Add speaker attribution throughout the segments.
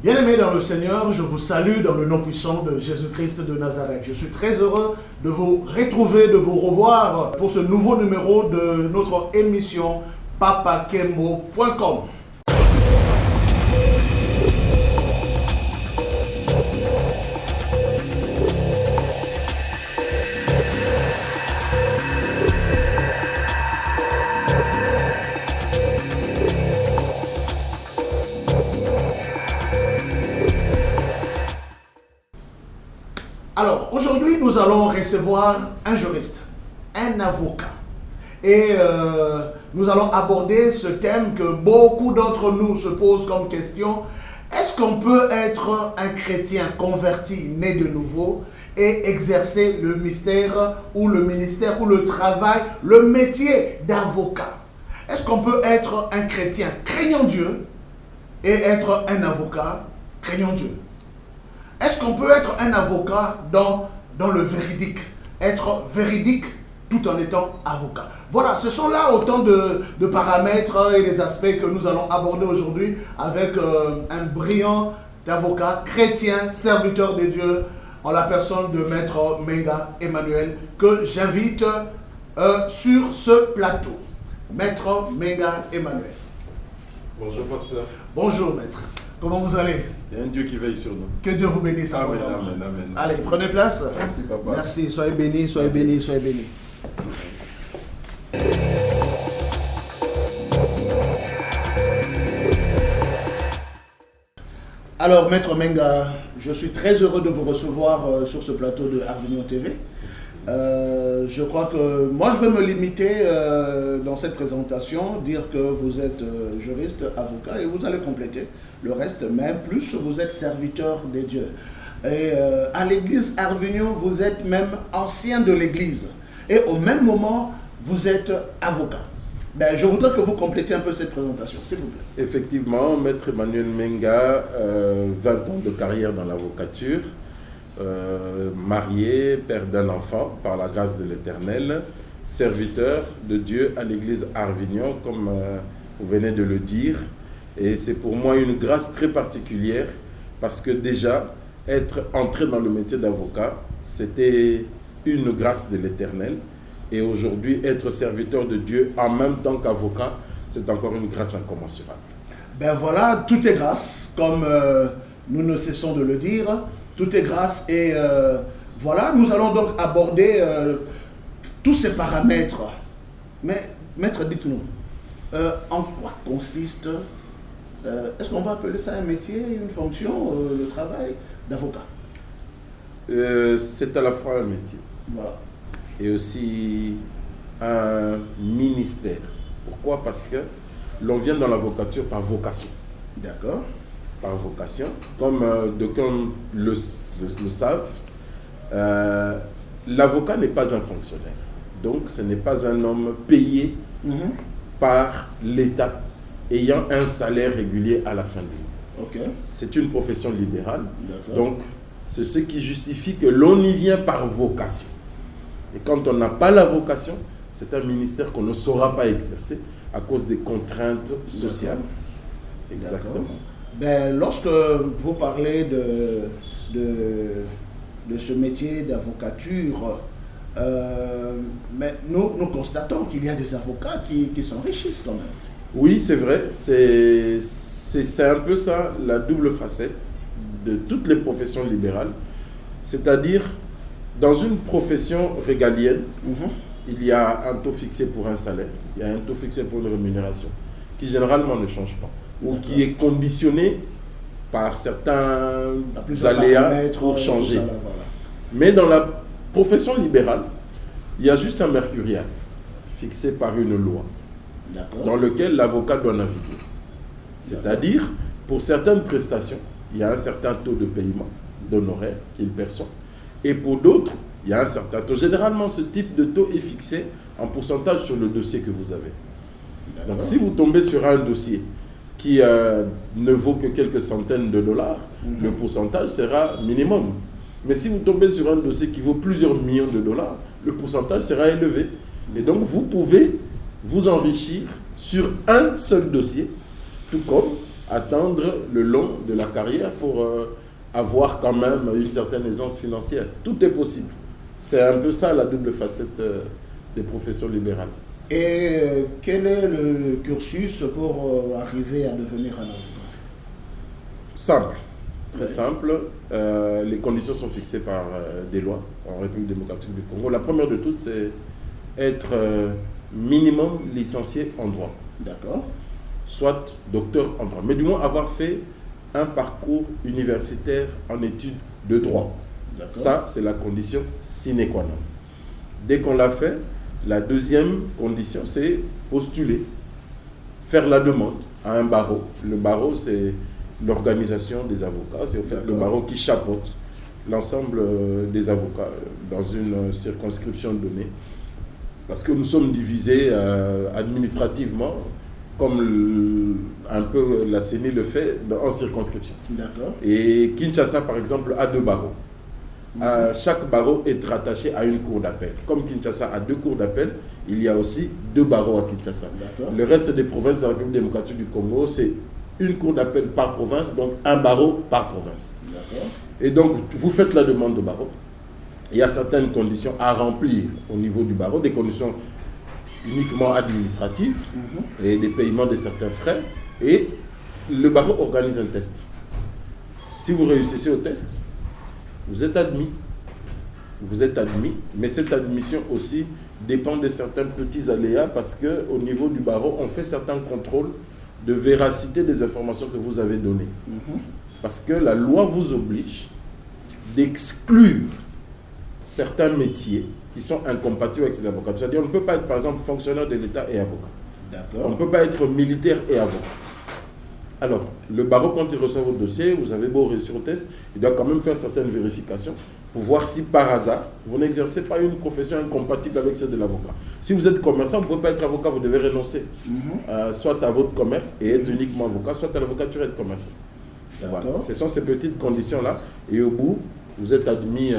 Speaker 1: Bien-aimés dans le Seigneur, je vous salue dans le nom puissant de Jésus-Christ de Nazareth. Je suis très heureux de vous retrouver, de vous revoir pour ce nouveau numéro de notre émission papakembo.com. Alors, aujourd'hui, nous allons recevoir un juriste, un avocat. Et nous allons aborder ce thème que beaucoup d'entre nous se posent comme question. Est-ce qu'on peut être un chrétien converti, né de nouveau, et exercer le mystère ou le ministère ou le travail, le métier d'avocat? Est-ce qu'on peut être un chrétien craignant Dieu et être un avocat craignant Dieu? Est-ce qu'on peut être un avocat dans le véridique? Être véridique tout en étant avocat. Voilà, ce sont là autant de paramètres et des aspects que nous allons aborder aujourd'hui avec un brillant avocat chrétien, serviteur de Dieu, en la personne de Maître Menga Emmanuel, que j'invite sur ce plateau. Maître Menga Emmanuel.
Speaker 2: Bonjour pasteur.
Speaker 1: Bonjour maître. Comment vous allez?
Speaker 2: Il y a un Dieu qui veille sur nous.
Speaker 1: Que Dieu vous bénisse.
Speaker 2: Amen, amen, amen.
Speaker 1: Allez, prenez place.
Speaker 2: Merci papa.
Speaker 1: Merci, soyez bénis, soyez bénis, soyez bénis. Alors, Maître Menga, je suis très heureux de vous recevoir sur ce plateau de Avignon TV. Je crois que moi, je vais me limiter dans cette présentation, dire que vous êtes juriste, avocat, et vous allez compléter le reste, mais plus vous êtes serviteur des dieux. Et à l'église Avignon, vous êtes même ancien de l'église. Et au même moment, vous êtes avocat. Ben, je voudrais que vous complétiez un peu cette présentation, s'il vous plaît.
Speaker 2: Effectivement, Maître Emmanuel Menga, 20 ans de carrière dans l'avocature, marié, père d'un enfant, par la grâce de l'Éternel, serviteur de Dieu à l'église Avignon, comme vous venez de le dire. Et c'est pour moi une grâce très particulière, parce que déjà, être entré dans le métier d'avocat, c'était une grâce de l'Éternel. Et aujourd'hui, être serviteur de Dieu en même temps qu'avocat, c'est encore une grâce incommensurable.
Speaker 1: Ben voilà, tout est grâce, comme nous ne cessons de le dire. Tout est grâce et voilà, nous allons donc aborder tous ces paramètres. Mais, maître, dites-nous, en quoi consiste, est-ce qu'on va appeler ça un métier, une fonction, le travail d'avocat?
Speaker 2: C'est à la fois un métier.
Speaker 1: Voilà.
Speaker 2: Et aussi un ministère. Pourquoi? Parce que l'on vient dans l'avocature par vocation.
Speaker 1: D'accord.
Speaker 2: Par vocation. Comme d'aucuns le savent, l'avocat n'est pas un fonctionnaire. Donc ce n'est pas un homme payé par l'État, ayant un salaire régulier à la fin du mois.
Speaker 1: Okay.
Speaker 2: C'est une profession libérale. Donc c'est ce qui justifie que l'on y vient par vocation. Et quand on n'a pas la vocation, c'est un ministère qu'on ne saura pas exercer à cause des contraintes sociales. Exactement.
Speaker 1: Ben, lorsque vous parlez de ce métier d'avocature, mais nous constatons qu'il y a des avocats qui s'enrichissent quand même. Oui,
Speaker 2: c'est vrai. C'est un peu ça, la double facette de toutes les professions libérales. C'est-à-dire, dans une profession régalienne, il y a un taux fixé pour un salaire, il y a un taux fixé pour une rémunération, qui généralement ne change pas, ou qui est conditionné par certains aléas pour changer. Voilà. Mais dans la profession libérale, il y a juste un mercurial fixé par une loi, dans lequel l'avocat doit naviguer. C'est-à-dire, pour certaines prestations, il y a un certain taux de paiement, d'honoraires qu'il perçoit. Et pour d'autres, il y a un certain taux. Généralement, ce type de taux est fixé en pourcentage sur le dossier que vous avez. Donc, si vous tombez sur un dossier qui ne vaut que quelques centaines de dollars, le pourcentage sera minimum. Mais si vous tombez sur un dossier qui vaut plusieurs millions de dollars, le pourcentage sera élevé. Et donc, vous pouvez vous enrichir sur un seul dossier, tout comme attendre le long de la carrière pour avoir quand même une certaine aisance financière. Tout est possible. C'est un peu ça la double facette des professions libérales.
Speaker 1: Et quel est le cursus pour arriver à devenir un avocat?
Speaker 2: Simple, très simple. Les conditions sont fixées par des lois en République démocratique du Congo. La première de toutes, c'est être minimum licencié en droit.
Speaker 1: D'accord.
Speaker 2: Soit docteur en droit, mais du moins avoir fait un parcours universitaire en études de droit. Ça, c'est la condition sine qua non. Dès qu'on l'a fait, la deuxième condition, c'est postuler, faire la demande à un barreau. Le barreau, c'est l'organisation des avocats, c'est au fait le barreau qui chapeaute l'ensemble des avocats dans une circonscription donnée. Parce que nous sommes divisés administrativement, comme un peu la CENI le fait en circonscription.
Speaker 1: D'accord.
Speaker 2: Et Kinshasa, par exemple, a 2 barreaux. Chaque barreau est rattaché à une cour d'appel. Comme Kinshasa a 2 cours d'appel, il y a aussi 2 barreaux à Kinshasa. Le reste des provinces de la République démocratique du Congo, c'est une cour d'appel par province, donc un barreau par province. Et donc, vous faites la demande de barreau. Il y a certaines conditions à remplir au niveau du barreau, des conditions uniquement administratives et des paiements de certains frais. Et le barreau organise un test. Si vous réussissez au test, vous êtes admis. Vous êtes admis, mais cette admission aussi dépend de certains petits aléas parce qu'au niveau du barreau, on fait certains contrôles de véracité des informations que vous avez données. Parce que la loi vous oblige d'exclure certains métiers qui sont incompatibles avec l'avocat. C'est-à-dire on ne peut pas être par exemple fonctionnaire de l'État et avocat. On ne peut pas être militaire et avocat. Alors, le barreau, quand il reçoit votre dossier, vous avez beau réussir au test, il doit quand même faire certaines vérifications pour voir si par hasard, vous n'exercez pas une profession incompatible avec celle de l'avocat. Si vous êtes commerçant, vous ne pouvez pas être avocat, vous devez renoncer soit à votre commerce et être uniquement avocat, soit à l'avocature et être commerçant. Voilà. Ce sont ces petites conditions-là. Et au bout, vous êtes admis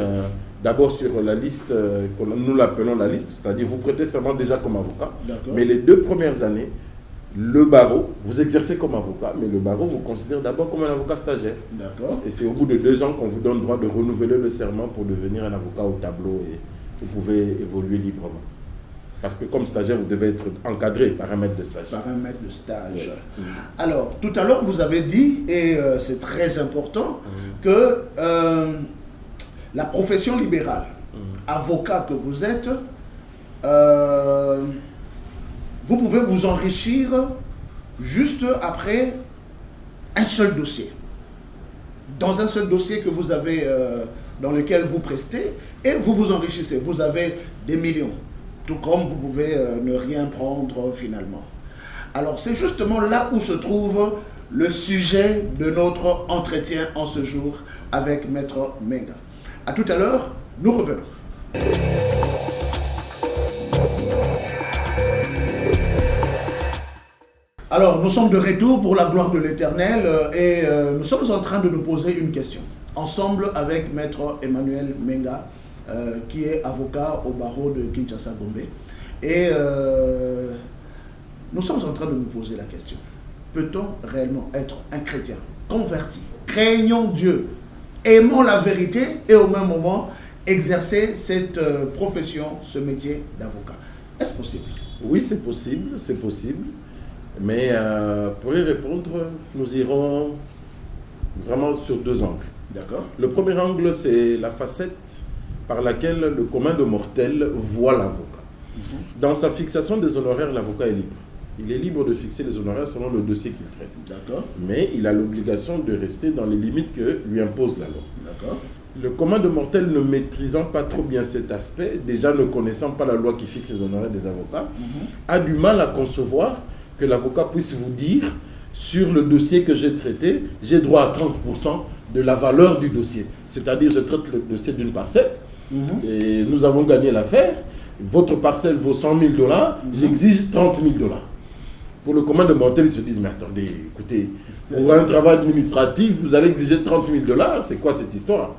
Speaker 2: d'abord sur la liste, nous l'appelons la liste, c'est-à-dire vous prêtez seulement déjà comme avocat. Mais les 2 premières années, le barreau, vous exercez comme avocat, mais le barreau vous considère d'abord comme un avocat stagiaire. Et c'est au bout de 2 ans qu'on vous donne le droit de renouveler le serment pour devenir un avocat au tableau et vous pouvez évoluer librement. Parce que comme stagiaire, vous devez être encadré par un maître de stage.
Speaker 1: Par un maître de stage. Alors, tout à l'heure, vous avez dit, et c'est très important, que la profession libérale, avocat que vous êtes, vous pouvez vous enrichir juste après un seul dossier. Dans un seul dossier que vous avez, dans lequel vous prestez, et vous vous enrichissez. Vous avez des millions. Tout comme vous pouvez ne rien prendre finalement. Alors c'est justement là où se trouve le sujet de notre entretien en ce jour avec Maître Menga. À tout à l'heure, nous revenons. Alors, nous sommes de retour pour la gloire de l'Éternel et nous sommes en train de nous poser une question. Ensemble avec Maître Emmanuel Menga, qui est avocat au barreau de Kinshasa-Gombe. Et nous sommes en train de nous poser la question. Peut-on réellement être un chrétien converti, craignant Dieu, aimant la vérité et au même moment exercer cette profession, ce métier d'avocat? Est-ce possible?
Speaker 2: Oui, c'est possible, c'est possible. Mais pour y répondre, nous irons vraiment sur 2 angles.
Speaker 1: D'accord.
Speaker 2: Le premier angle, c'est la facette par laquelle le commun de mortels voit l'avocat. Dans sa fixation des honoraires, l'avocat est libre. Il est libre de fixer les honoraires selon le dossier qu'il traite.
Speaker 1: D'accord.
Speaker 2: Mais il a l'obligation de rester dans les limites que lui impose la loi.
Speaker 1: D'accord.
Speaker 2: Le commun de mortels ne maîtrisant pas trop bien cet aspect, déjà ne connaissant pas la loi qui fixe les honoraires des avocats, a du mal à concevoir que l'avocat puisse vous dire, sur le dossier que j'ai traité, j'ai droit à 30% de la valeur du dossier. C'est-à-dire, je traite le dossier d'une parcelle, et nous avons gagné l'affaire, votre parcelle vaut 100 000 $, j'exige 30 000 $. Pour le commun de mortels, ils se disent, mais attendez, écoutez, pour un travail administratif, vous allez exiger 30 000 $, c'est quoi cette histoire?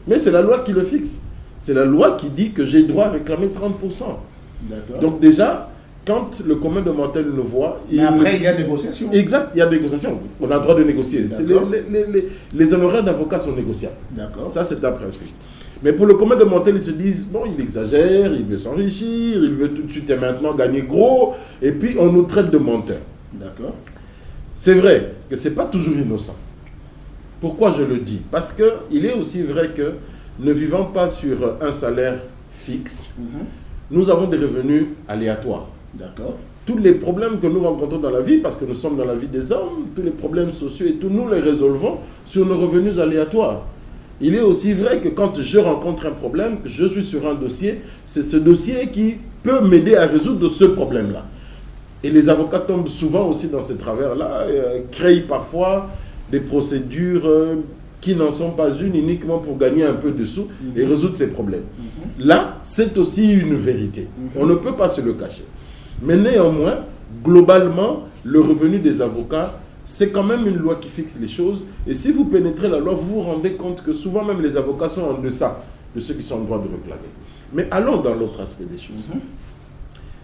Speaker 2: Mais c'est la loi qui le fixe. C'est la loi qui dit que j'ai droit à réclamer 30%. Donc déjà, quand le commun des mortels le voit...
Speaker 1: Mais après, il y a négociation.
Speaker 2: Exact, il y a négociation. On a le droit de négocier. Les honoraires d'avocat sont négociables.
Speaker 1: D'accord.
Speaker 2: Ça, c'est un principe. Mais pour le commun des mortels, ils se disent, bon, il exagère, il veut s'enrichir, il veut tout de suite et maintenant gagner gros, et puis on nous traite de menteurs.
Speaker 1: D'accord.
Speaker 2: C'est vrai que ce n'est pas toujours innocent. Pourquoi je le dis? Parce qu'il est aussi vrai que, ne vivant pas sur un salaire fixe, nous avons des revenus aléatoires.
Speaker 1: D'accord.
Speaker 2: Tous les problèmes que nous rencontrons dans la vie, parce que nous sommes dans la vie des hommes, tous les problèmes sociaux et tout, nous les résolvons sur nos revenus aléatoires. Il est aussi vrai que quand je rencontre un problème, je suis sur un dossier, c'est ce dossier qui peut m'aider à résoudre ce problème-là. Et les avocats tombent souvent aussi dans ces travers-là, créent parfois des procédures qui n'en sont pas une uniquement pour gagner un peu de sous et résoudre ces problèmes. Là, c'est aussi une vérité. On ne peut pas se le cacher. Mais néanmoins, globalement, le revenu des avocats, c'est quand même une loi qui fixe les choses. Et si vous pénétrez la loi, vous vous rendez compte que souvent même les avocats sont en deçà de ceux qui sont en droit de réclamer. Mais allons dans l'autre aspect des choses.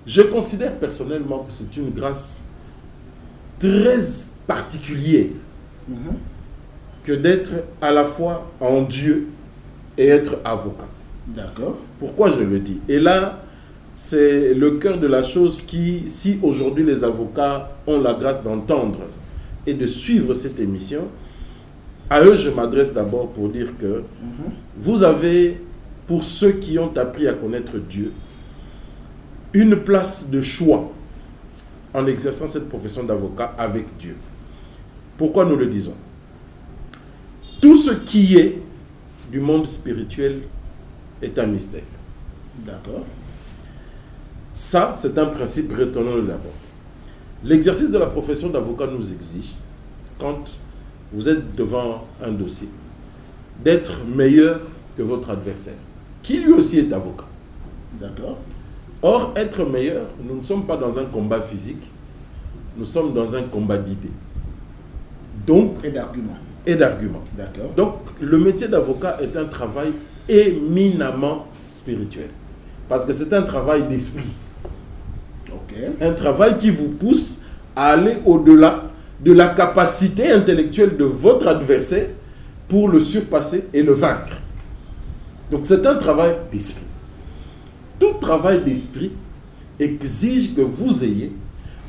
Speaker 2: Je considère personnellement que c'est une grâce très particulière que d'être à la fois en Dieu et être avocat.
Speaker 1: D'accord.
Speaker 2: Pourquoi je le dis? Et là, c'est le cœur de la chose qui, si aujourd'hui les avocats ont la grâce d'entendre et de suivre cette émission, à eux je m'adresse d'abord pour dire que vous avez, pour ceux qui ont appris à connaître Dieu, une place de choix en exerçant cette profession d'avocat avec Dieu. Pourquoi nous le disons? Tout ce qui est du monde spirituel est un mystère.
Speaker 1: D'accord.
Speaker 2: Ça, c'est un principe, retenons-le d'abord. L'exercice de la profession d'avocat nous exige, quand vous êtes devant un dossier, d'être meilleur que votre adversaire, qui lui aussi est avocat.
Speaker 1: D'accord.
Speaker 2: Or, être meilleur, nous ne sommes pas dans un combat physique, nous sommes dans un combat d'idées. Donc,
Speaker 1: et d'arguments.
Speaker 2: Et d'arguments.
Speaker 1: D'accord.
Speaker 2: Donc, le métier d'avocat est un travail éminemment spirituel. Parce que c'est un travail d'esprit.
Speaker 1: Okay.
Speaker 2: Un travail qui vous pousse à aller au-delà de la capacité intellectuelle de votre adversaire pour le surpasser et le vaincre. Donc c'est un travail d'esprit. Tout travail d'esprit exige que vous ayez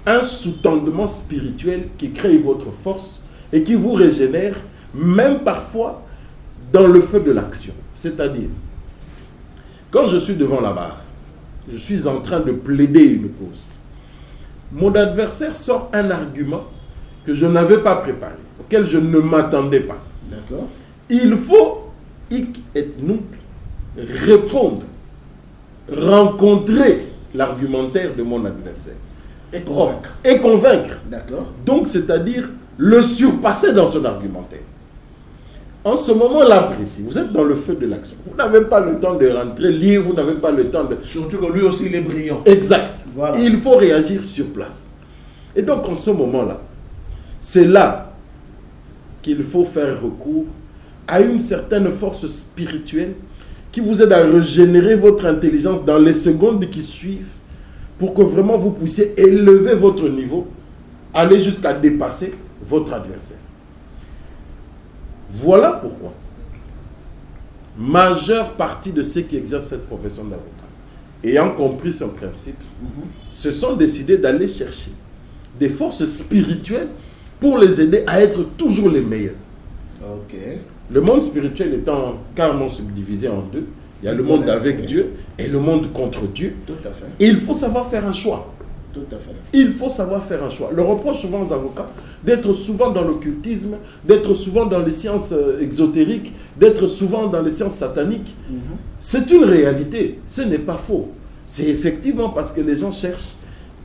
Speaker 2: un sous-tendement spirituel qui crée votre force et qui vous régénère, même parfois dans le feu de l'action. C'est-à-dire, quand je suis devant la barre, je suis en train de plaider une cause. Mon adversaire sort un argument que je n'avais pas préparé, auquel je ne m'attendais pas.
Speaker 1: D'accord.
Speaker 2: Il faut, hic et nunc, répondre, rencontrer l'argumentaire de mon adversaire.
Speaker 1: Et convaincre.
Speaker 2: Et convaincre.
Speaker 1: D'accord.
Speaker 2: Donc, c'est-à-dire le surpasser dans son argumentaire. En ce moment-là précis, vous êtes dans le feu de l'action. Vous n'avez pas le temps de rentrer, lire, vous n'avez pas le temps de...
Speaker 1: Surtout que lui aussi, il est brillant.
Speaker 2: Exact.
Speaker 1: Voilà.
Speaker 2: Il faut réagir sur place. Et donc, en ce moment-là, c'est là qu'il faut faire recours à une certaine force spirituelle qui vous aide à régénérer votre intelligence dans les secondes qui suivent pour que vraiment vous puissiez élever votre niveau, aller jusqu'à dépasser votre adversaire. Voilà pourquoi majeure partie de ceux qui exercent cette profession d'avocat, ayant compris son principe, se sont décidés d'aller chercher des forces spirituelles pour les aider à être toujours les meilleurs.
Speaker 1: Ok.
Speaker 2: Le monde spirituel étant carrément subdivisé en deux, il y a le monde avec Dieu et le monde contre Dieu.
Speaker 1: Tout à fait.
Speaker 2: Et il faut savoir faire un choix.
Speaker 1: Tout à fait.
Speaker 2: Il faut savoir faire un choix. Le reproche souvent aux avocats d'être souvent dans l'occultisme, d'être souvent dans les sciences exotériques, d'être souvent dans les sciences sataniques. C'est une réalité. Ce n'est pas faux. C'est effectivement parce que les gens cherchent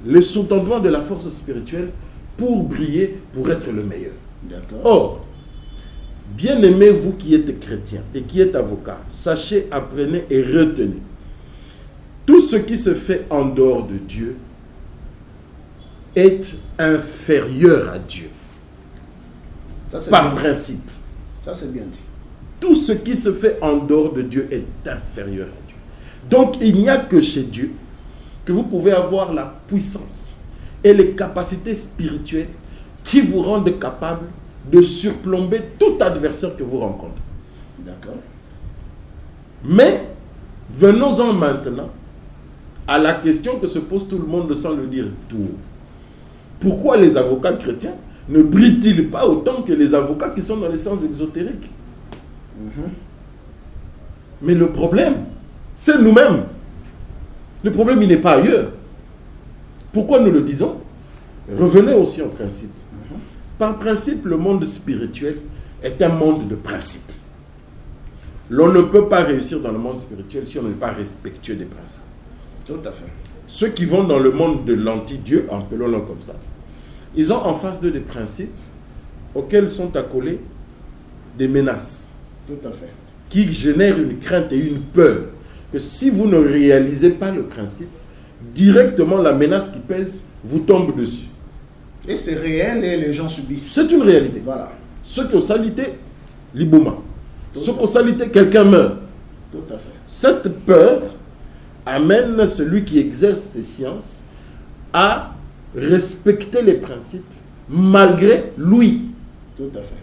Speaker 2: le sous-tendement de la force spirituelle pour briller, pour être le meilleur.
Speaker 1: D'accord.
Speaker 2: Or, bien-aimés, vous qui êtes chrétiens et qui êtes avocats, sachez, apprenez et retenez. Tout ce qui se fait en dehors de Dieu est inférieur à Dieu.
Speaker 1: Ça,
Speaker 2: Par principe.
Speaker 1: Ça, c'est bien dit.
Speaker 2: Tout ce qui se fait en dehors de Dieu est inférieur à Dieu. Donc, il n'y a que chez Dieu que vous pouvez avoir la puissance et les capacités spirituelles qui vous rendent capable de surplomber tout adversaire que vous rencontrez.
Speaker 1: D'accord.
Speaker 2: Mais, venons-en maintenant à la question que se pose tout le monde sans le dire tout haut. Pourquoi les avocats chrétiens ne brillent-ils pas autant que les avocats qui sont dans les sciences exotériques? Mais le problème, c'est nous-mêmes. Le problème, il n'est pas ailleurs. Pourquoi nous le disons? Revenez aussi au principe. Par principe, le monde spirituel est un monde de principes. L'on ne peut pas réussir dans le monde spirituel si on n'est pas respectueux des principes.
Speaker 1: Tout à fait.
Speaker 2: Ceux qui vont dans le monde de l'anti-Dieu, appelons-le comme ça, ils ont en face d'eux des principes auxquels sont accolés des menaces.
Speaker 1: Tout à fait.
Speaker 2: Qui génèrent une crainte et une peur que si vous ne réalisez pas le principe, directement la menace qui pèse vous tombe dessus.
Speaker 1: Et c'est réel et les gens subissent.
Speaker 2: C'est une réalité.
Speaker 1: Voilà.
Speaker 2: Ceux qui ont salité, l'Ibouma. Ceux qui ont salité, quelqu'un meurt.
Speaker 1: Tout à fait.
Speaker 2: Cette peur amène celui qui exerce ces sciences à respecter les principes malgré lui.
Speaker 1: Tout à fait.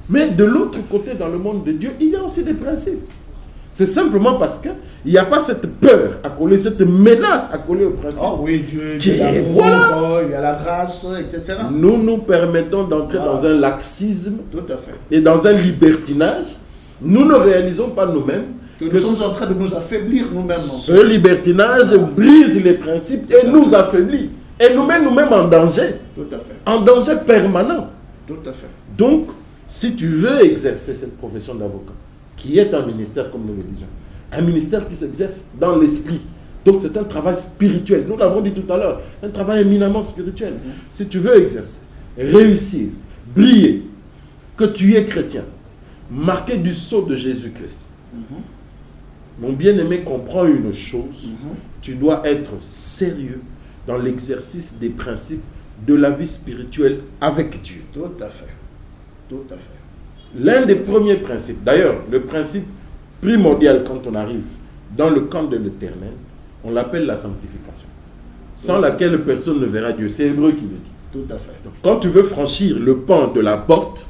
Speaker 2: Mais de l'autre côté, dans le monde de Dieu, il y a aussi des principes. C'est simplement parce qu'il n'y a pas cette peur à coller, cette menace à coller au principe.
Speaker 1: Oh oui, Dieu,
Speaker 2: Qui
Speaker 1: il y a
Speaker 2: est-
Speaker 1: l'amour,
Speaker 2: voilà.
Speaker 1: il y a la grâce, etc.
Speaker 2: Nous nous permettons d'entrer
Speaker 1: Voilà.
Speaker 2: dans un laxisme
Speaker 1: Tout à fait.
Speaker 2: et dans un libertinage. Nous ne réalisons pas nous-mêmes
Speaker 1: Que nous sommes en train de nous affaiblir nous-mêmes.
Speaker 2: ce libertinage brise les principes et nous affaiblit. Et nous met nous-mêmes en danger.
Speaker 1: Tout à fait.
Speaker 2: En danger permanent.
Speaker 1: Tout à fait.
Speaker 2: Donc, si tu veux exercer cette profession d'avocat, qui est un ministère, comme nous le disons, un ministère qui s'exerce dans l'esprit. Donc, c'est un travail spirituel. Nous l'avons dit tout à l'heure, un travail éminemment spirituel. Si tu veux exercer, réussir, briller, que tu es chrétien, marqué du sceau de Jésus-Christ, mon bien-aimé comprend une chose, tu dois être sérieux dans l'exercice des principes de la vie spirituelle avec Dieu.
Speaker 1: Tout à fait. Tout à fait.
Speaker 2: L'un des premiers principes, d'ailleurs, le principe primordial quand on arrive dans le camp de l'Éternel, on l'appelle la sanctification. Sans laquelle personne ne verra Dieu. C'est Hébreu qui le dit.
Speaker 1: Tout à fait.
Speaker 2: Donc, quand tu veux franchir le pan de la porte,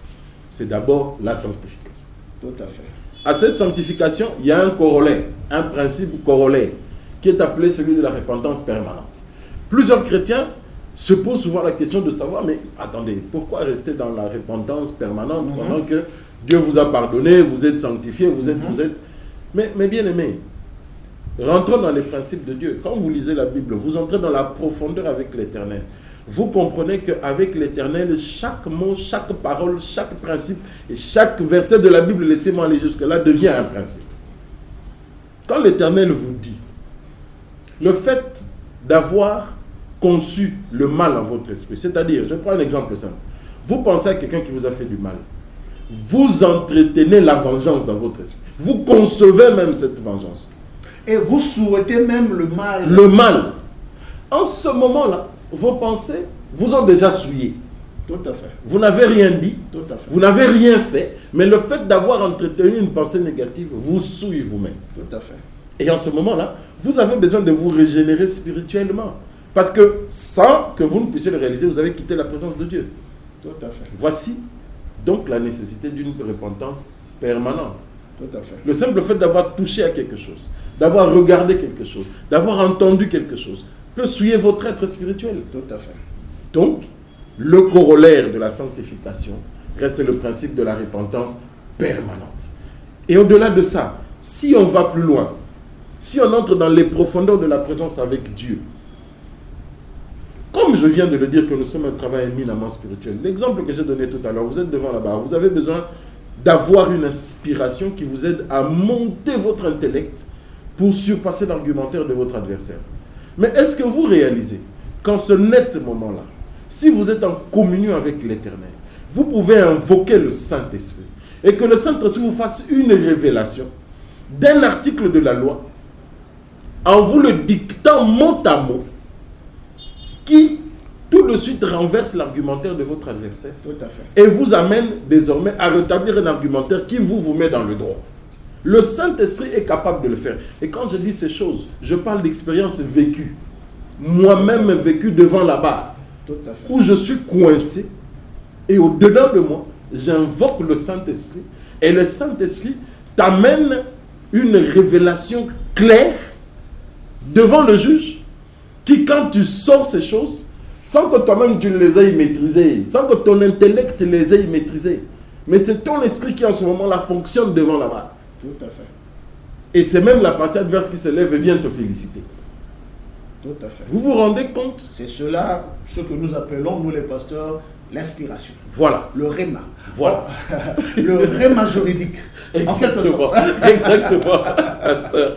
Speaker 2: c'est d'abord la sanctification.
Speaker 1: Tout à fait.
Speaker 2: À cette sanctification, il y a un corollaire, un principe corollaire, qui est appelé celui de la repentance permanente. Plusieurs chrétiens se posent souvent la question de savoir, mais attendez, pourquoi rester dans la repentance permanente pendant que Dieu vous a pardonné, vous êtes sanctifié, vous êtes... Mais bien aimé, rentrons dans les principes de Dieu. Quand vous lisez la Bible, vous entrez dans la profondeur avec l'Éternel. Vous comprenez qu'avec l'Éternel, chaque mot, chaque parole, chaque principe et chaque verset de la Bible, laissez-moi aller jusque-là, devient un principe. Quand l'Éternel vous dit, le fait d'avoir conçu le mal en votre esprit, c'est-à-dire, je prends un exemple simple, vous pensez à quelqu'un qui vous a fait du mal, vous entretenez la vengeance dans votre esprit, vous concevez même cette vengeance.
Speaker 1: Et vous souhaitez même le mal.
Speaker 2: Le mal. En ce moment-là, vos pensées vous ont déjà souillé.
Speaker 1: Tout à fait.
Speaker 2: Vous n'avez rien dit,
Speaker 1: Tout à fait.
Speaker 2: vous n'avez rien fait, mais le fait d'avoir entretenu une pensée négative vous souille vous-même.
Speaker 1: Tout à fait.
Speaker 2: Et en ce moment-là, vous avez besoin de vous régénérer spirituellement. Parce que sans que vous ne puissiez le réaliser, vous avez quitté la présence de Dieu.
Speaker 1: Tout à fait.
Speaker 2: Voici donc la nécessité d'une repentance permanente.
Speaker 1: Tout à fait.
Speaker 2: Le simple fait d'avoir touché à quelque chose, d'avoir regardé quelque chose, d'avoir entendu quelque chose, peut souiller votre être spirituel.
Speaker 1: Tout à fait.
Speaker 2: Donc, le corollaire de la sanctification reste le principe de la repentance permanente. Et au-delà de ça, si on va plus loin, si on entre dans les profondeurs de la présence avec Dieu, comme je viens de le dire que nous sommes un travail éminemment spirituel, l'exemple que j'ai donné tout à l'heure, vous êtes devant la barre, vous avez besoin d'avoir une inspiration qui vous aide à monter votre intellect pour surpasser l'argumentaire de votre adversaire. Mais est-ce que vous réalisez qu'en ce net moment-là, si vous êtes en communion avec l'Éternel, vous pouvez invoquer le Saint-Esprit et que le Saint-Esprit vous fasse une révélation d'un article de la loi en vous le dictant mot à mot qui tout de suite renverse l'argumentaire de votre adversaire
Speaker 1: Tout à fait.
Speaker 2: et vous amène désormais à rétablir un argumentaire qui vous met dans le droit. Le Saint-Esprit est capable de le faire. Et quand je dis ces choses, je parle d'expérience vécue. Moi-même vécu devant la barre.
Speaker 1: Tout à fait.
Speaker 2: Où je suis coincé. Et au-dedans de moi, j'invoque le Saint-Esprit. Et le Saint-Esprit t'amène une révélation claire devant le juge. Qui, quand tu sors ces choses, sans que toi-même tu ne les aies maîtrisées, sans que ton intellect les ait maîtrisées, mais c'est ton esprit qui en ce moment-là fonctionne devant la barre.
Speaker 1: Tout à fait.
Speaker 2: Et c'est même la partie adverse qui se lève et vient te féliciter.
Speaker 1: Tout à fait.
Speaker 2: Vous vous rendez compte?
Speaker 1: C'est cela, ce que nous appelons, nous les pasteurs, l'inspiration.
Speaker 2: Voilà.
Speaker 1: Le réma.
Speaker 2: Voilà.
Speaker 1: Le réma juridique. En quelque sorte.
Speaker 2: Exactement. Pasteur.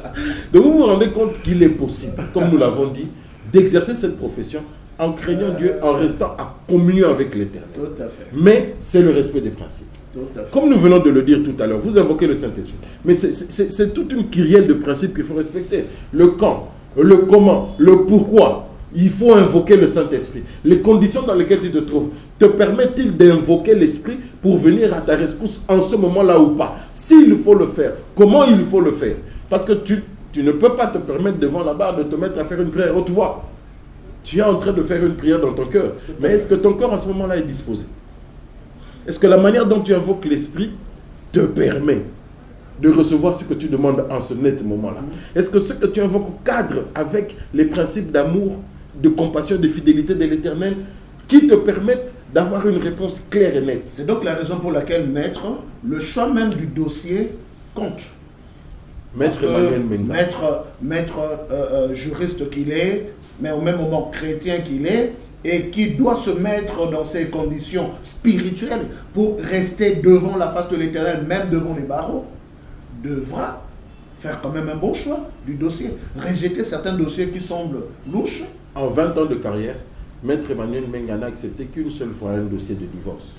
Speaker 2: Donc vous vous rendez compte qu'il est possible, comme nous l'avons dit, d'exercer cette profession en craignant Dieu, en restant en communion avec l'Éternel.
Speaker 1: Tout à fait.
Speaker 2: Mais c'est le respect des principes.
Speaker 1: Tout à fait.
Speaker 2: Comme nous venons de le dire tout à l'heure, vous invoquez le Saint-Esprit. Mais c'est toute une kyrielle de principes qu'il faut respecter. Le quand, le comment, le pourquoi. Il faut invoquer le Saint-Esprit. Les conditions dans lesquelles tu te trouves, te permettent-ils d'invoquer l'Esprit pour venir à ta rescousse en ce moment-là ou pas? S'il faut le faire, comment il faut le faire? Parce que tu ne peux pas te permettre devant la barre de te mettre à faire une prière haute voix. Tu es en train de faire une prière dans ton cœur. Mais est-ce que ton corps en ce moment-là est disposé? Est-ce que la manière dont tu invoques l'Esprit te permet de recevoir ce que tu demandes en ce net moment-là? Est-ce que ce que tu invoques cadre avec les principes d'amour, de compassion, de fidélité de l'Éternel qui te permettent d'avoir une réponse claire et nette?
Speaker 1: C'est donc la raison pour laquelle, maître, le choix même du dossier compte.
Speaker 2: Maître Emmanuel Menga.
Speaker 1: Maître juriste qu'il est, mais au même moment chrétien qu'il est, et qui doit se mettre dans ces conditions spirituelles pour rester devant la face de l'Éternel, même devant les barreaux, devra faire quand même un bon choix du dossier. Rejeter certains dossiers qui semblent louches.
Speaker 2: En 20 ans de carrière, Maître Emmanuel Menga n'a accepté qu'une seule fois un dossier de divorce.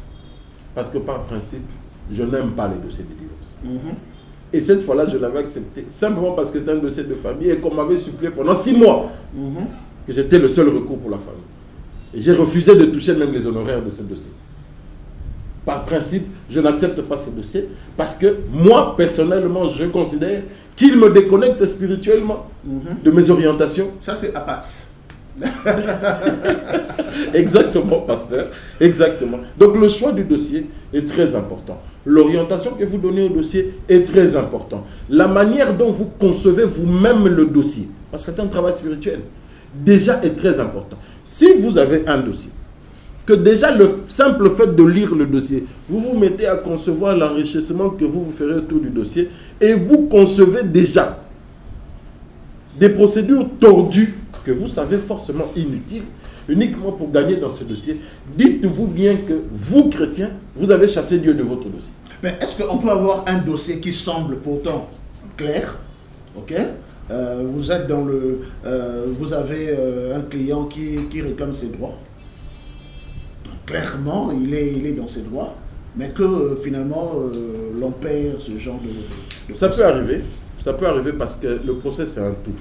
Speaker 2: Parce que par principe, je n'aime pas les dossiers de divorce. Et cette fois-là, je l'avais accepté simplement parce que c'était un dossier de famille et qu'on m'avait supplié pendant 6 mois que j'étais le seul recours pour la famille. Et j'ai refusé de toucher même les honoraires de ce dossier. Par principe, je n'accepte pas ce dossier parce que moi, personnellement, je considère qu'il me déconnecte spirituellement de mes orientations.
Speaker 1: Ça, c'est Apax.
Speaker 2: Exactement, pasteur. Exactement. Donc, le choix du dossier est très important. L'orientation que vous donnez au dossier est très importante. La manière dont vous concevez vous-même le dossier, parce que c'est un travail spirituel, déjà est très important. Si vous avez un dossier, que déjà le simple fait de lire le dossier, vous vous mettez à concevoir l'enrichissement que vous ferez autour du dossier et vous concevez déjà des procédures tordues que vous savez forcément inutiles, uniquement pour gagner dans ce dossier, dites-vous bien que vous, chrétiens, vous avez chassé Dieu de votre dossier.
Speaker 1: Mais est-ce qu'on peut avoir un dossier qui semble pourtant clair, ok? Vous êtes dans le... vous avez un client qui réclame ses droits. Clairement, il est dans ses droits, mais que finalement, l'on perd ce genre de
Speaker 2: ça peut arriver. Ça peut arriver parce que le procès, c'est un tout.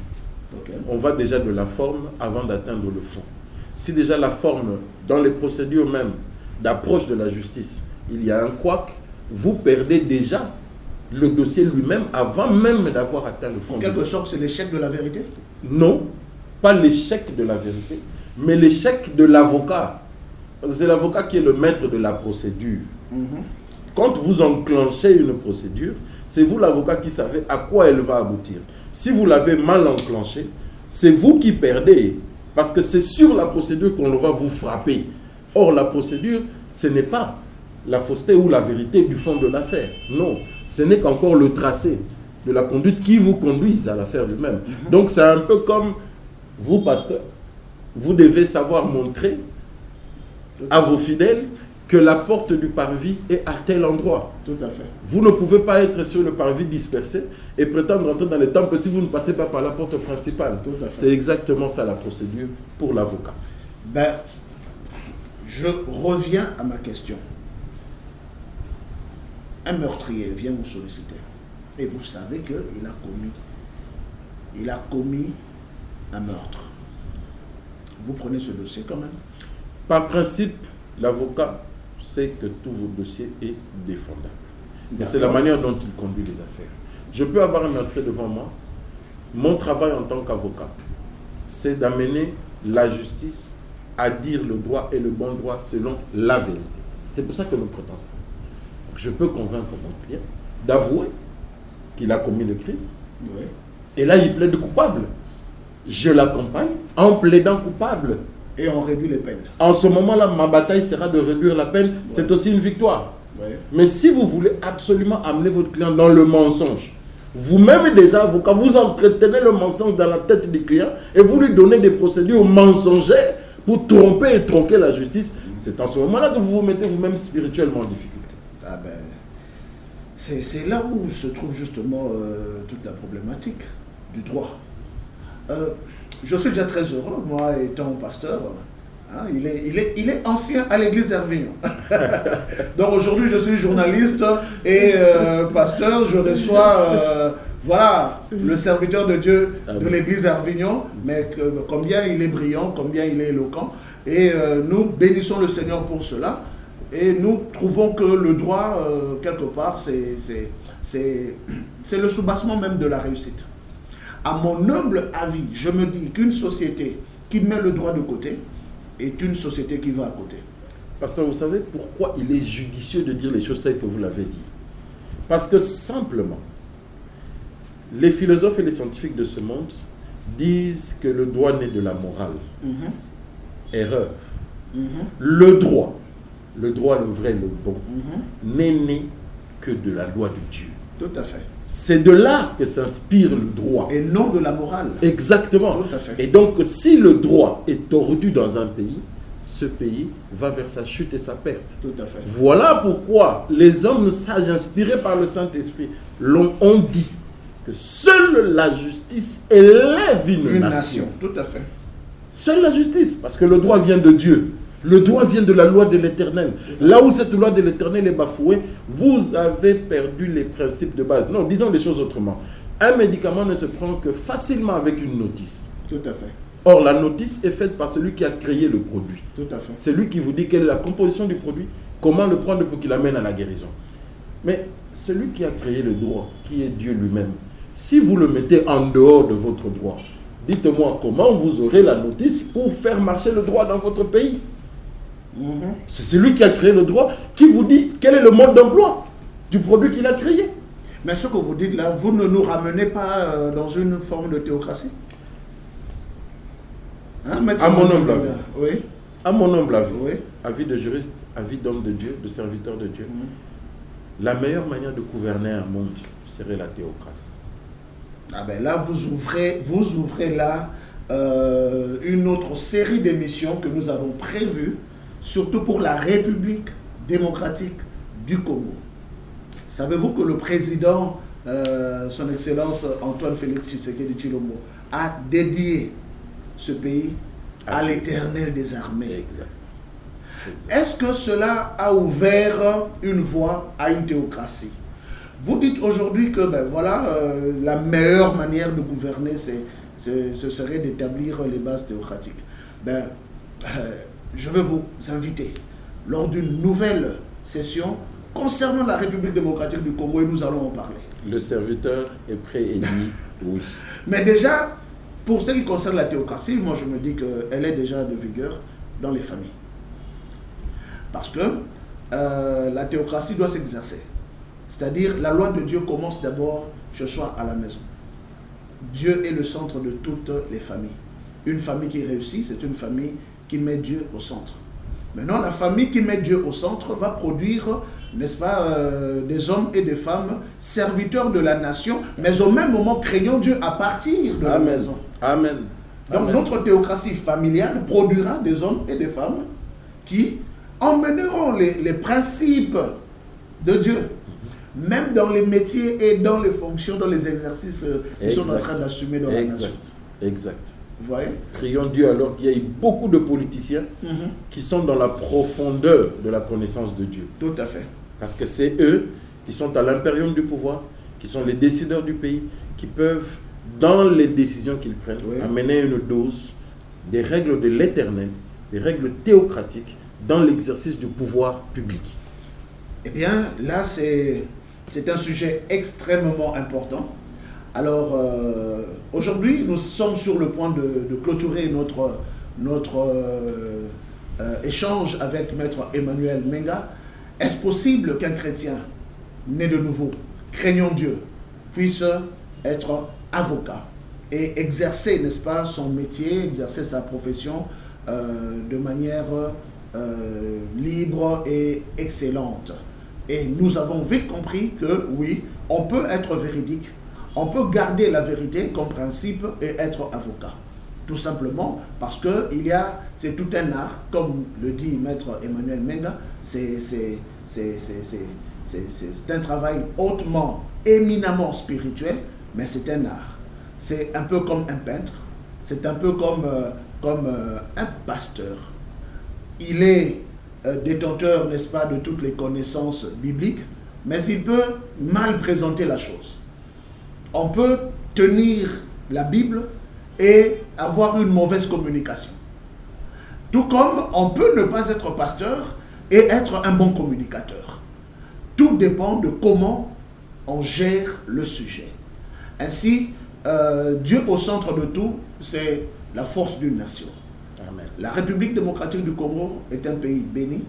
Speaker 1: Okay.
Speaker 2: On va déjà de la forme avant d'atteindre le fond. Si déjà la forme, dans les procédures même d'approche de la justice, il y a un couac, vous perdez déjà le dossier lui-même avant même d'avoir atteint le fond.
Speaker 1: En quelque sorte, c'est l'échec de la vérité?
Speaker 2: Non, pas l'échec de la vérité, mais l'échec de l'avocat. Parce que c'est l'avocat qui est le maître de la procédure. Quand vous enclenchez une procédure, c'est vous l'avocat qui savez à quoi elle va aboutir. Si vous l'avez mal enclenchée, c'est vous qui perdez. Parce que c'est sur la procédure qu'on va vous frapper. Or, la procédure, ce n'est pas la fausseté ou la vérité du fond de l'affaire. Non, ce n'est qu'encore le tracé de la conduite qui vous conduise à l'affaire lui-même. Donc, c'est un peu comme vous, pasteur. Vous devez savoir montrer à vos fidèles que la porte du parvis est à tel endroit.
Speaker 1: Tout à fait.
Speaker 2: Vous ne pouvez pas être sur le parvis dispersé et prétendre entrer dans les temples si vous ne passez pas par la porte principale.
Speaker 1: Tout à fait.
Speaker 2: C'est exactement ça la procédure pour l'avocat.
Speaker 1: Ben, je reviens à ma question. Un meurtrier vient vous solliciter et vous savez qu'il a commis un meurtre. Vous prenez ce dossier quand même?
Speaker 2: Par principe, l'avocat sait que tout votre dossier est défendable. Mais c'est la manière dont il conduit les affaires. Je peux avoir un meurtrier devant moi. Mon travail en tant qu'avocat, c'est d'amener la justice à dire le droit et le bon droit selon la vérité. C'est pour ça que nous prêtons ça. Je peux convaincre mon client d'avouer qu'il a commis le crime.
Speaker 1: Oui.
Speaker 2: Et là, il plaide coupable. Je l'accompagne en plaidant coupable.
Speaker 1: Et on réduit les peines.
Speaker 2: En ce moment-là, ma bataille sera de réduire la peine. C'est aussi une victoire.
Speaker 1: Oui.
Speaker 2: Mais si vous voulez absolument amener votre client dans le mensonge, vous-même déjà, avocat, vous entretenez le mensonge dans la tête du client et vous lui donnez des procédures mensongères pour tromper et tronquer la justice. C'est en ce moment-là que vous vous mettez vous-même spirituellement en difficulté.
Speaker 1: Ah ben, c'est là où se trouve justement toute la problématique du droit. Je suis déjà très heureux, moi étant pasteur. Hein, il est ancien à l'église Hervignon. Donc aujourd'hui, je suis journaliste et pasteur. Je reçois le serviteur de Dieu de l'église Hervignon. Mais combien il est brillant, combien il est éloquent. Et nous bénissons le Seigneur pour cela. Et nous trouvons que le droit, quelque part, c'est le soubassement même de la réussite. À mon humble avis, je me dis qu'une société qui met le droit de côté est une société qui va à côté.
Speaker 2: Pasteur, vous savez pourquoi il est judicieux de dire les choses telles que vous l'avez dit? Parce que simplement, les philosophes et les scientifiques de ce monde disent que le droit naît de la morale. Erreur. Le droit, le vrai, le bon, n'est né que de la loi de Dieu.
Speaker 1: Tout à fait.
Speaker 2: C'est de là que s'inspire le droit.
Speaker 1: Et non de la morale.
Speaker 2: Exactement.
Speaker 1: Tout à fait.
Speaker 2: Et donc, si le droit est tordu dans un pays, ce pays va vers sa chute et sa perte.
Speaker 1: Tout à fait.
Speaker 2: Voilà pourquoi les hommes sages inspirés par le Saint-Esprit ont dit que seule la justice élève une nation.
Speaker 1: Tout à fait.
Speaker 2: Seule la justice, parce que le droit vient de Dieu. Le droit vient de la loi de l'Éternel. Là où cette loi de l'Éternel est bafouée, vous avez perdu les principes de base. Non, disons les choses autrement. Un médicament ne se prend que facilement avec une notice.
Speaker 1: Tout à fait.
Speaker 2: Or, la notice est faite par celui qui a créé le produit.
Speaker 1: Tout à fait.
Speaker 2: C'est lui qui vous dit quelle est la composition du produit, comment le prendre pour qu'il amène à la guérison. Mais celui qui a créé le droit, qui est Dieu lui-même, si vous le mettez en dehors de votre droit, dites-moi comment vous aurez la notice pour faire marcher le droit dans votre pays. C'est celui qui a créé le droit qui vous dit quel est le mode d'emploi du produit qu'il a créé.
Speaker 1: Mais ce que vous dites là, vous ne nous ramenez pas dans une forme de théocratie? Hein,
Speaker 2: à mon humble avis.
Speaker 1: Oui.
Speaker 2: À mon humble avis.
Speaker 1: Oui.
Speaker 2: Avis de juriste, avis d'homme de Dieu, de serviteur de Dieu. La meilleure manière de gouverner un monde serait la théocratie.
Speaker 1: Ah ben là, vous ouvrez là une autre série d'émissions que nous avons prévues, surtout pour la République démocratique du Congo. Savez-vous que le président, son Excellence Antoine Félix Tshisekedi Tshilombo, a dédié ce pays à l'Éternel des armées?
Speaker 2: Exact.
Speaker 1: Est-ce que cela a ouvert une voie à une théocratie? Vous dites aujourd'hui que la meilleure manière de gouverner, ce serait d'établir les bases théocratiques. Je vais vous inviter lors d'une nouvelle session concernant la République démocratique du Congo et nous allons en parler.
Speaker 2: Le serviteur est prêt et dit oui.
Speaker 1: Mais déjà, pour ce qui concerne la théocratie, moi je me dis qu'elle est déjà de vigueur dans les familles. Parce que la théocratie doit s'exercer. C'est-à-dire, la loi de Dieu commence d'abord chez soi à la maison. Dieu est le centre de toutes les familles. Une famille qui réussit, c'est une famille qui met Dieu au centre. Maintenant, la famille qui met Dieu au centre va produire, n'est-ce pas, des hommes et des femmes serviteurs de la nation, mais au même moment craignant Dieu à partir de la maison.
Speaker 2: Amen.
Speaker 1: Donc notre théocratie familiale produira des hommes et des femmes qui emmèneront les principes de Dieu, même dans les métiers et dans les fonctions, dans les exercices qu'ils sont en train d'assumer dans la nation.
Speaker 2: Exact.
Speaker 1: Vous voyez?
Speaker 2: Prions Dieu alors qu'il y ait beaucoup de politiciens qui sont dans la profondeur de la connaissance de Dieu.
Speaker 1: Tout à fait.
Speaker 2: Parce que c'est eux qui sont à l'impérium du pouvoir, qui sont les décideurs du pays, qui peuvent, dans les décisions qu'ils prennent, amener une dose des règles de l'Éternel, des règles théocratiques dans l'exercice du pouvoir public.
Speaker 1: Eh bien, là, c'est C'est un sujet extrêmement important. Alors, aujourd'hui, nous sommes sur le point de clôturer notre échange avec Maître Emmanuel Menga. Est-ce possible qu'un chrétien né de nouveau, craignant Dieu, puisse être avocat et exercer, n'est-ce pas, son métier, exercer sa profession de manière libre et excellente? Et nous avons vite compris que oui, on peut être véridique, on peut garder la vérité comme principe et être avocat. Tout simplement parce que c'est tout un art, comme le dit Maître Emmanuel Menga, c'est un travail hautement, éminemment spirituel, mais c'est un art. C'est un peu comme un peintre, c'est un peu comme un pasteur. Il est détenteur, n'est-ce pas, de toutes les connaissances bibliques, mais il peut mal présenter la chose. On peut tenir la Bible et avoir une mauvaise communication. Tout comme on peut ne pas être pasteur et être un bon communicateur. Tout dépend de comment on gère le sujet. Ainsi, Dieu au centre de tout, c'est la force d'une nation. Amen. La République démocratique du Congo est un pays béni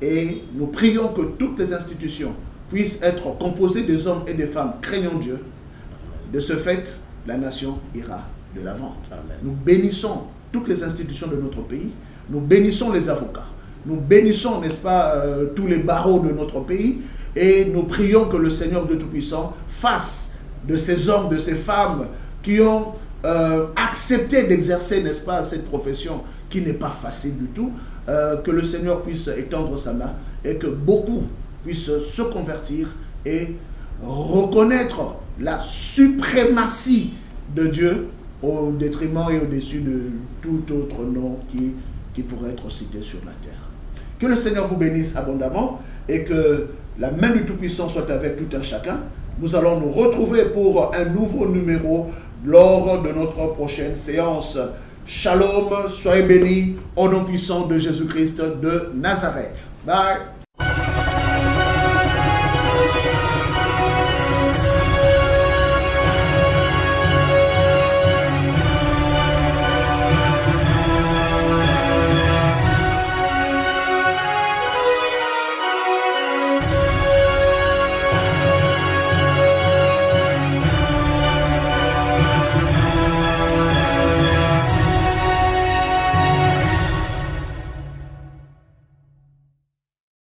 Speaker 1: et nous prions que toutes les institutions puissent être composées des hommes et des femmes craignant Dieu. De ce fait, la nation ira de l'avant. Nous bénissons toutes les institutions de notre pays, nous bénissons les avocats, nous bénissons, n'est-ce pas, tous les barreaux de notre pays et nous prions que le Seigneur Dieu Tout-Puissant fasse de ces hommes, de ces femmes qui ont accepté d'exercer, n'est-ce pas, cette profession qui n'est pas facile du tout, que le Seigneur puisse étendre sa main et que beaucoup puissent se convertir et reconnaître la suprématie de Dieu au détriment et au-dessus de tout autre nom qui pourrait être cité sur la terre. Que le Seigneur vous bénisse abondamment et que la main du Tout-Puissant soit avec tout un chacun. Nous allons nous retrouver pour un nouveau numéro lors de notre prochaine séance. Shalom, soyez bénis au nom puissant de Jésus-Christ de Nazareth. Bye.